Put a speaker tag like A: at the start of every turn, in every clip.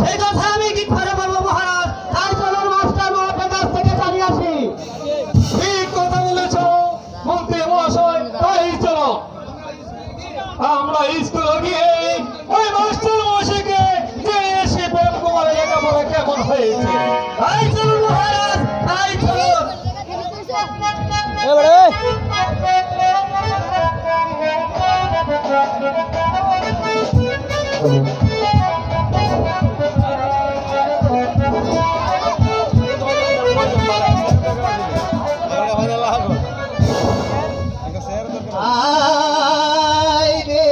A: সেই কথা আমি কি করে বলবো মহারাজ? তাই চলুন মাস্টার মহাশয়ের কাছ থেকে জানিয়ে আসি।
B: ঠিক কথা বলেছ মন্ত্রী মহাশয়, তাই চলো আমরা স্কুলে গিয়ে ওই মাস্টার মশাইকে জেনে এসে প্রেম কুমারের লেখাপড়া কেমন হয়েছে।
A: তাই চলুন মহারাজ, তাই চলুন। আয় রে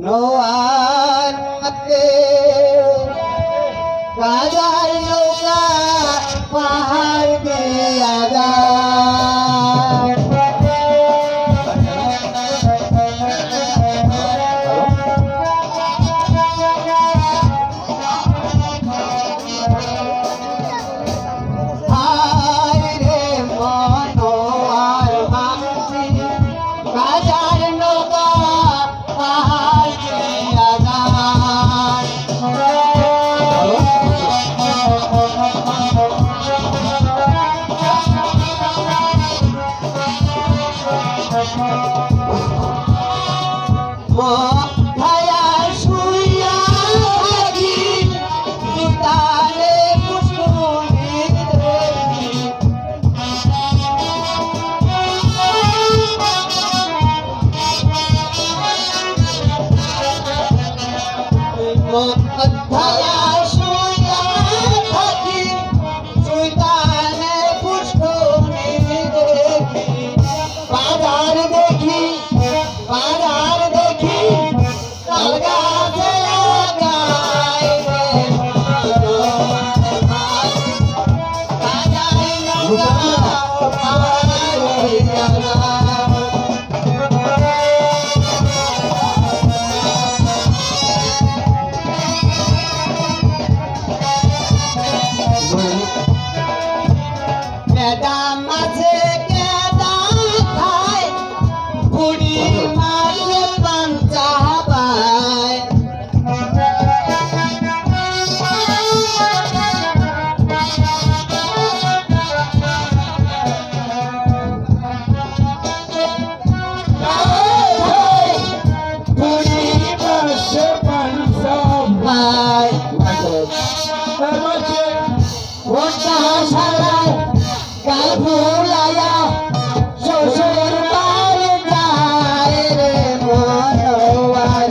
A: নোয়ার হাতে রাজার নৌকা পাহাড় দিয়া যায়। আয় রে মনোয়ার মাঝি রাজার নৌকা পাহাড় দিয়া যায়। মাথায়া শুইয়া থাকি সুতারে পুষ্কুনি দেখি। মাথায়া শুইয়া থাকি সুতারে পুষ্কুনি দেখি। বাজার দেখি বাজার দেখি তালগাছে লাগাই রে বাজার নৌকা পাহাড় দিয়া যায়। ম্যাডাম আছে কেদা খায় বুড়ি মারে পাঞ্চা পায়। বুড়ি মারে পাঞ্চা পায়। ওটা সারায় গাল ফুলায়া শ্বশুর বাড়ি যায় রে মনোয়ার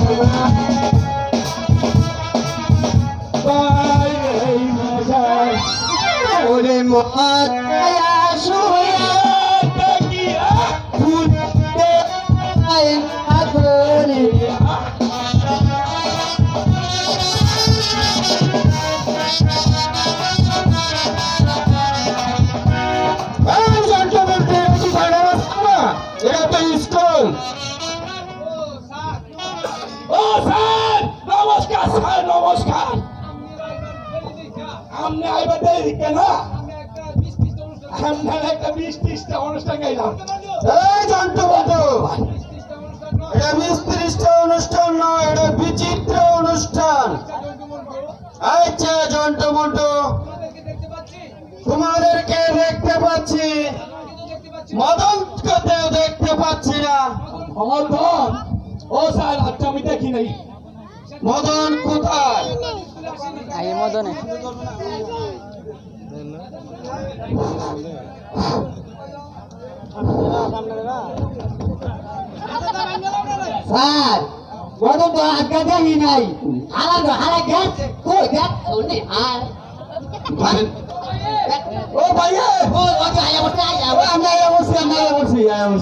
A: ওরে মহায়া শুয়া দেখিয়া ফুটে আগুনে।
B: এটা তো স্কুল। ও স্যার নমস্কার, স্যার নমস্কার। আমনে আইবা দেরি কেন? আমরা একটা 20-30টা অনুষ্ঠান গাইলাম। এই জন্টু বন্ধু, এটা 20-30টা অনুষ্ঠান নয়, এটা বিচিত্র অনুষ্ঠান। আচ্ছা জন্টু মন্টু, তোমাদেরকে দেখতে পাচ্ছি, মদনকেও দেখতে পাচ্ছি না। মদন? ও স্যার, আচ্ছা আমি দেখি নাই। মদন কোথায়?
C: মদনে
A: স্যার মদন তো আজকে দেখি নাই। হালা গ্যাস কই গ্যাস শুনি আর
B: ও ভাইয়া,
A: ও ওই আয়া বসে
B: আমরা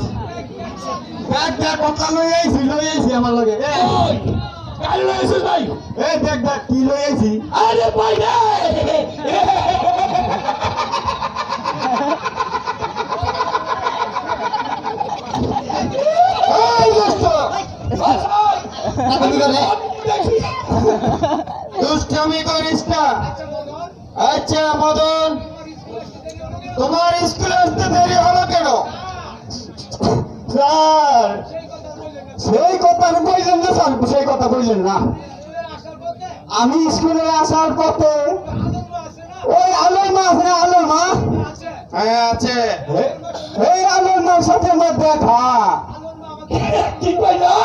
B: দেখ কথা লই আইছি আমার লগে। গাড়ি লই আইছিস ভাই? দেখ কি লই আইছি। আরে ভাই রে, দুষ্টামি করিস না। আচ্ছা মদন, তোমার স্কুলে আসতে দেরি হলো কেন? স্যার সেই কথা কইলেন না, স্যার সেই কথা কইলেন না।
A: আমি স্কুলে আসার পথে ওই আলোর মা আছে না, আলোর মা?
B: হ্যাঁ আছে।
A: এই আলোর মার সাথে আমার দেখা।
B: কি কইলো?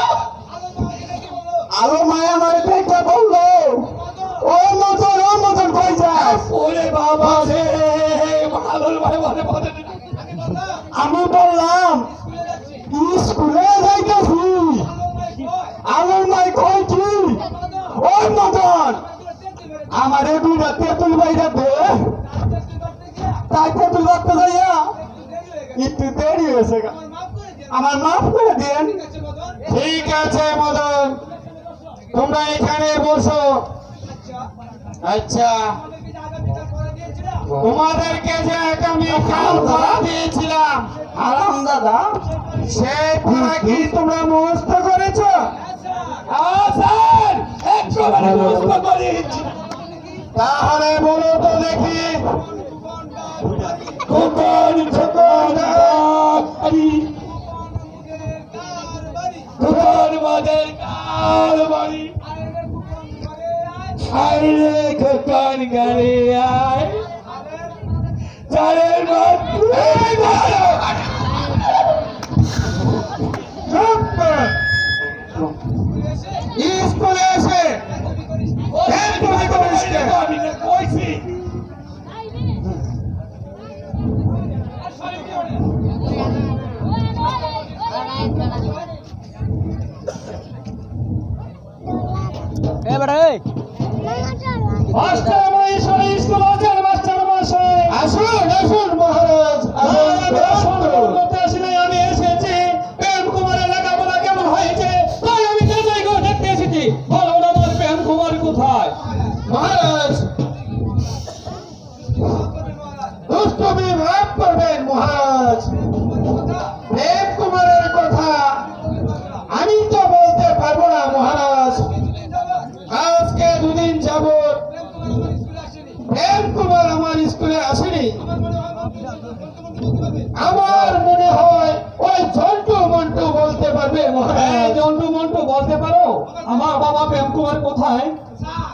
A: আলোর মা আমার দেখে বললো, ও মতন কই যায়?
B: ওরে বাবা রে, ভালোর ভাই বলে বলে।
A: আমি বললাম স্কুলে যাইতেছি। আলোর মাই কই কি? ওই মতন আমারে দুইটা তেঁতুল বাইরা দে। তাই তেঁতুল বাড়তে যাইয়া একটু দেরি হয়েছে গা। আমার মাফ করে দেন।
B: ঠিক আছে মদন, তোমরা এখানে বসো। আচ্ছা, তোমাদেরকে যে আমি কাল ভাড়া দিয়েছিলাম,
A: আরাম দাদা,
B: সেই ভাড়া কি তোমরা মুখস্থ করেছো? স্যার, একেবারে মুখস্থ করেছি। তাহলে বলো তো দেখি, কোন মদের কার বাড়ি? আরে খোকন গাড়ি আয়, চারের স্কুলে এসে কইছি
C: বেটা এই
B: মাস্টার মশাই স্কুল আছেন। মাস্টার মশাই আসুন আসুন মহারাজ আমি এসেছি প্রেম কুমারের লেখাপড়া কেমন হয়েছে তাই আমি যাচাই করে দেখতে এসেছি। বলো আমার প্রেম কুমার কোথায়? মহারাজ দুষ্টমি মাফ করবেন মহারাজ, প্রেম কুমারের কথা আমি তো বলতে পারবো না মহারাজ। আজকে দুদিন যাবত প্রেম কুমার আমার স্কুলে আসেনি। আমার মনে হয় ওই ঝন্টু মন্টু বলতে পারবে মহারাজ। ঝন্টু মন্টু বলতে পারো আমার বাবা প্রেম কুমার কোথায়?
A: স্যার,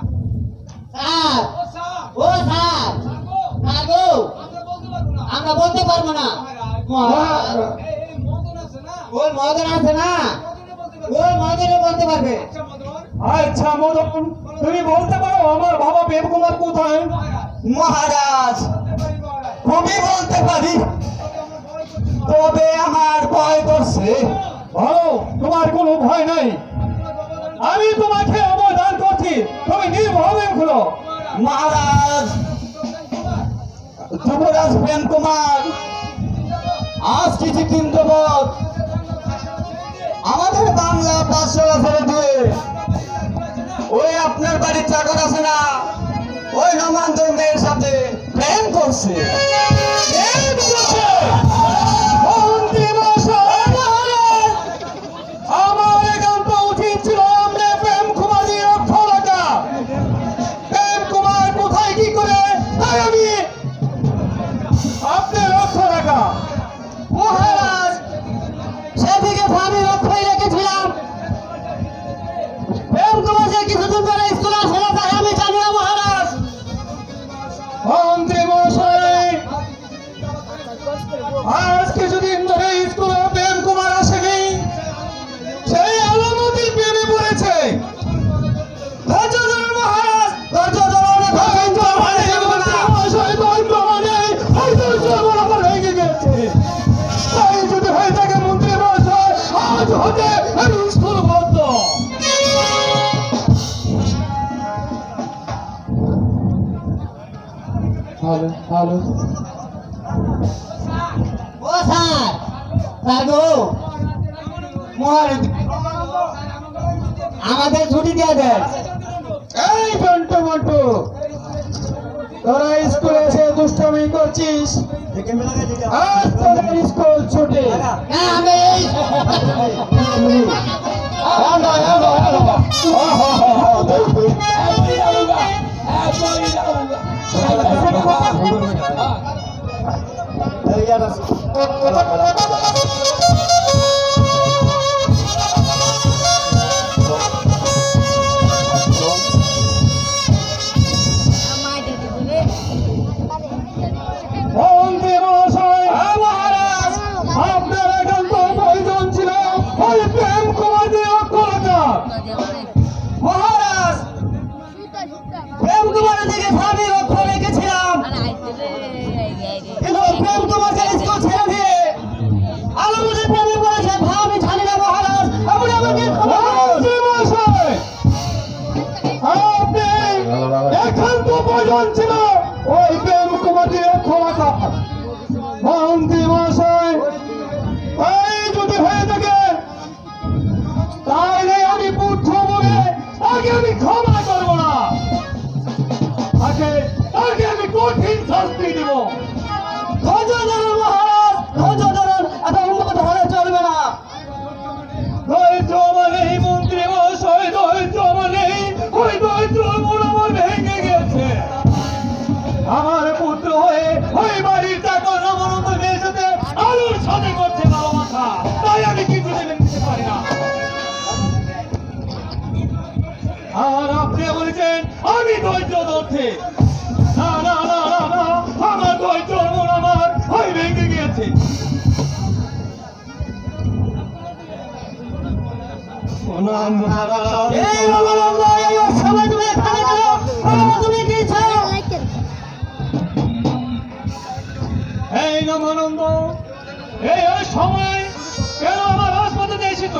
A: ও স্যার, গো আমরা বলতে পারবো না। ওই মদন আছে না, ওই মদনে বলতে পারবে।
B: আচ্ছা মদন, তুমি বলতে পারো আমার বাবা প্রেম কুমার কোথায়?
A: মহারাজ খুবই বলতে পারি, তবে আমার ভয় করছে।
B: বলো, তোমার কোনো ভয় নাই, আমি তোমাকে অবদান করছি, তুমি নির্ভয়ে খুলো।
A: মহারাজ যুবরাজ প্রেম কুমার আজ কিছুদিন যাবৎ আমাদের বাংলা পাঠশালা ছেড়ে দিয়ে ওই আপনার বাড়ির চাকর আছে না, ওই নমান্তর মেয়ের সাথে প্রেম করছে।
B: আমার একান্ত উচিত ছিল আমরা প্রেম কুমারী রক্ষা রাখা। প্রেম কুমার কোথায় কি করে তাই আমি আপনি রক্ষা রাখা।
A: মহারাজ সেদিকে আমি লক্ষ্যই রেখেছিলাম, প্রেম কুমার যে কিছুদিন ধরে স্কুলে আসে না তাই আমি জানি না মহারাজ।
B: মন্ত্রী মশাই, আজ কিছুদিন ধরে স্কুলে প্রেম কুমার আসেনি, সেই আলামতির প্রেমে পড়েছে। ধৈর্য ধরুন মহারাজ, ধৈর্য ধরুন, ধৈর্য মানে মশাই, ধৈর্য মানে হয়তো জীবন আমার ভেঙে গেছে। তাই যদি হয়ে থাকে মন্ত্রী মশাই, আজ হতে আমি স্কুল বন্ধ। ভালো ভালো
A: ও স্যার, স্যার গো মহারাজ আমাদের ছুটি দিয়ে দেন।
B: এই মন্টু মন্টু, তোরা স্কুলে এসে দুষ্টমি করছিস, আজ তোদের স্কুল ছুটি।
A: হ্যাঁ আমি প্রণাম মহারাজ।
B: এই নবানন্দ, এই সবাই তুমি এখানে কেন? তুমি কি চাও? এই নবানন্দ, এই সময় কেন আমার রাজপথে এসেছ?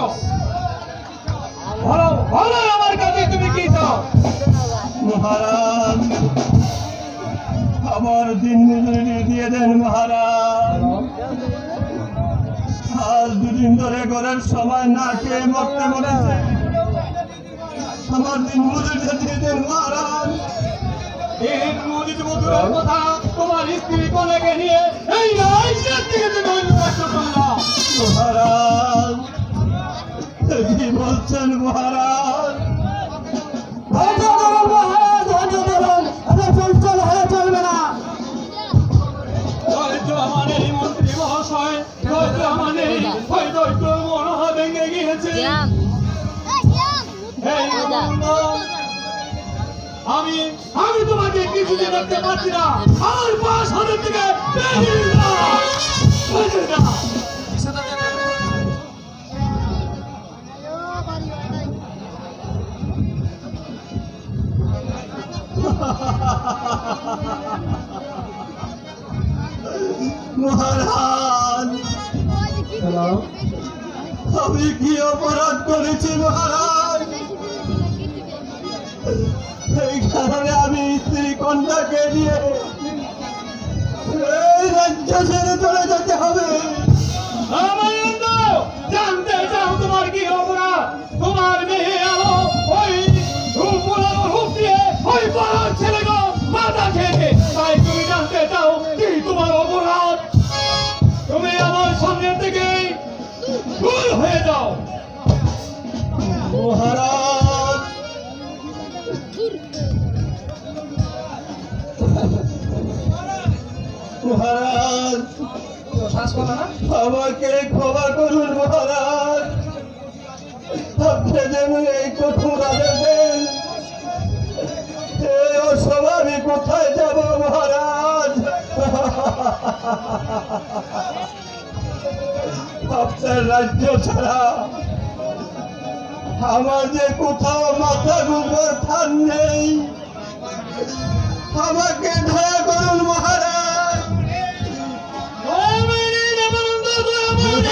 B: বলো বলো আমার কাছে তুমি কি চাও?
A: মহারাজ আমার দিন মজুরি দিয়ে দেন মহারাজ। আজ দুদিন ধরে ঘরের সবাই না খেয়ে মরতে মরেছে, আমার দিন মজুরিটা দিয়ে দেন মহারাজ।
B: এই নদীর মধুরের কথা তোমার স্ত্রী কোলেকে নিয়ে এই রাজ্যের থেকে তুমি অন্য রাষ্ট্র চললাম।
A: মহারাজ কি বলছেন মহারাজ?
B: ধৈর্য ধরুন মহারাজ, ধৈর্য ধরুন, এত চঞ্চল হয়ে চলবে না। ধৈর্য আমার এই মন্ত্রী মহাশয়, ধৈর্য আমার এই ওই ধৈর্য মনোহা ভেঙে গিয়েছে। এই নন্দ, আমি তোমাকে কিছুতে দেখতে পাচ্ছি না। আমার পাশ হাতের থেকে বেরিয়ে যাও, বেরিয়ে যাও।
A: মহারাজ আমি কি অপরাধ করেছি মহারাজ? এই কারণে আমি স্ত্রী কন্যাকে নিয়ে এই রাজ্য ছেড়ে চলে যেতে হবে।
B: রামানন্দ, জানতে চাও তোমার কি অপরাধ? তোমার মেয়ে আলো ওই রূপগুলোর রূপ দিয়ে ওই বড় ছেলেকে মাথা খেয়েছে, তাই তুমি জানতে চাও কি তোমার অপরাধ? তুমি আমার সামনে থেকে দূর হয়ে যাও।
A: মহারাজ মহারাজ আমাকে ক্ষমা করুন মহারাজ। আপনি যেমন এই কঠোর আদেশ দেন, এই অসময় আমি কোথায় যাব মহারাজ? আপনার রাজ্য ছাড়া আমার যে কোথাও মাথা গুঁজবার স্থান নেই, আমাকে দয়া করুন মহারাজ।
B: দয়াময়ী রামানন্দ, দয়াময়ী,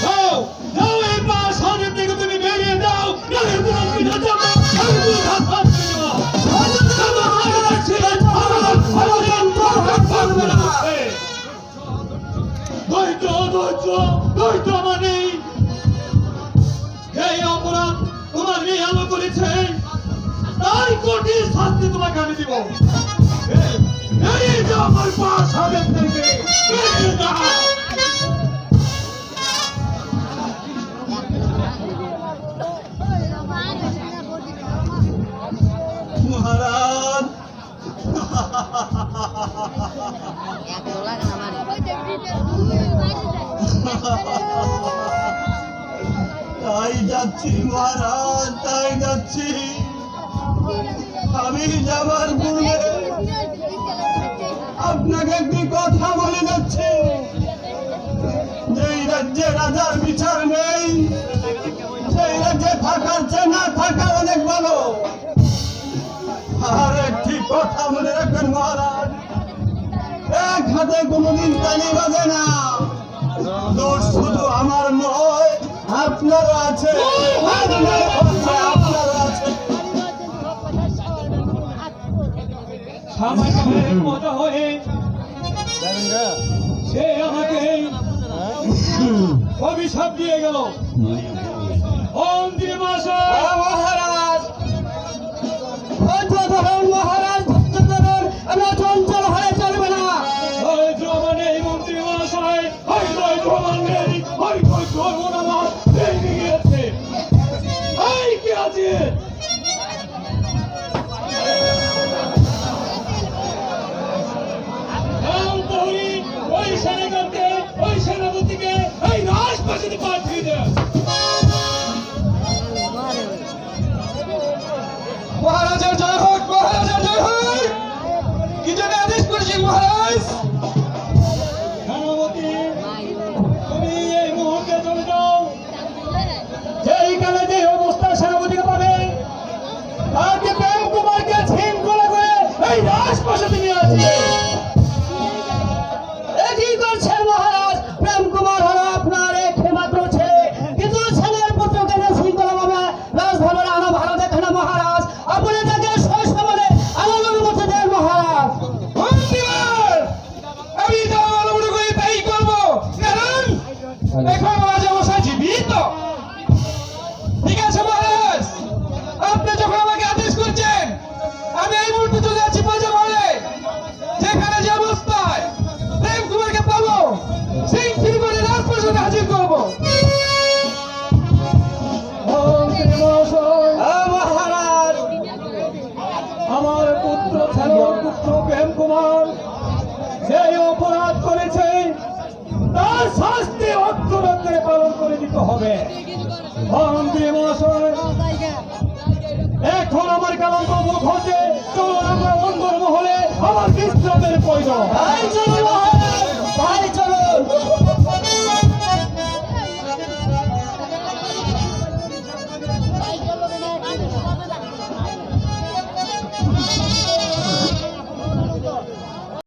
B: যাও, যাও, এই পাশ হাতের থেকে তুমি বেরিয়ে যাও, নাহলে তোমার পিঠে যাবো, আমি তোমার হাত হাত করে দেবো। ধৈর্য ধৈর্য ধৈর্য মানে এই অপরাধ তোমার মেয়ে আলো করেছে, তাই কঠিন শাস্তি তোমাকে আমি দিব। এই যে আমার পাশ হাতের থেকে বেরিয়ে যাও।
A: মহারাজ তাই যাচ্ছি মহারাজ, তাই যাচ্ছি। আমি যাবার পূর্বে আপনাকে একটি কথা বলে যাচ্ছি। যেই রাজ্যে রাজার বিচার নেই, সেই রাজ্যে থাকার চেয়ে না থাকার অনেক ভালো। আর একটি কথা মনে রাখবেন মহারাজ, এক হাতে কোনোদিন তালি বাজে না। দোষ শুধু আমার নয়, আপনারও আছে, আপনারও আছে।
B: সামান্য মজা হয়ে সে আমাকে অভিশাপ দিয়ে গেল। মন্ত্রী মশাই,
A: মহারাজ ধৈর্য ধরুন মহারাজ, ধৈর্য ধরুন, আমরা চঞ্চল হয়ে চলবে না।
B: ধৈর্য মানে এই মন্ত্রী মশাই, ওই ধৈর্য মানে ওই ধৈর্য মনোভাব ভেঙে গিয়েছে। এই কি আছে? ওই সেনাপতিকে এই রাজপ্রাসাদে পাঠিয়ে দেয়।
A: মহারাজের জয় হোক, মহারাজের জয় হোক। কি জন্য আদেশ করেছেন মহারাজ?
B: সেনাপতি, তুমি এই মুহূর্তে চলে যাও। এই রাজপ্রাসাদে নিয়ে আসবে।
A: কি করছেন মহারাজ? প্রেম কুমার হলো আপনার একমাত্র ছেলে, কিন্তু ছেলের পুত্রকে শৃঙ্খলাভাবে রাজভবনে আনা ভালো দেখে না মহারাজ। আপনি তাকে সসম্মানে আনন্দের মধ্যে দেন মহারাজ।
B: মন্ত্রীবার, আমি যা ভালো মনে করি তাই করবো, কারণ এখন রাজামশাই জীবিত। ঠিক আছে মহারাজ, আপনি যখন আমাকে আদেশ করছেন, আমি এই মুহূর্তে চলে যাচ্ছি প্রজামহলে, যেখানে যে অবস্থায় প্রেম কুমারকে পাবো সেই ঠিক করে রাজপ্রাসাদে হাজির করবো।
A: মহারাজ,
B: আমার পুত্র ছিল পুত্র প্রেম কুমার, সেই অপরাধ করেছে, তার শাস্তি অক্ষরে পালন করে দিতে হবে। মন্ত্রী মহাশয়, এখন আমার কালন্ত মুখ হচ্ছে, চলুন আমরা অন্দর মহলে আমার বিশ্রামের প্রয়োজন।
A: এই চলুন মহারাজ।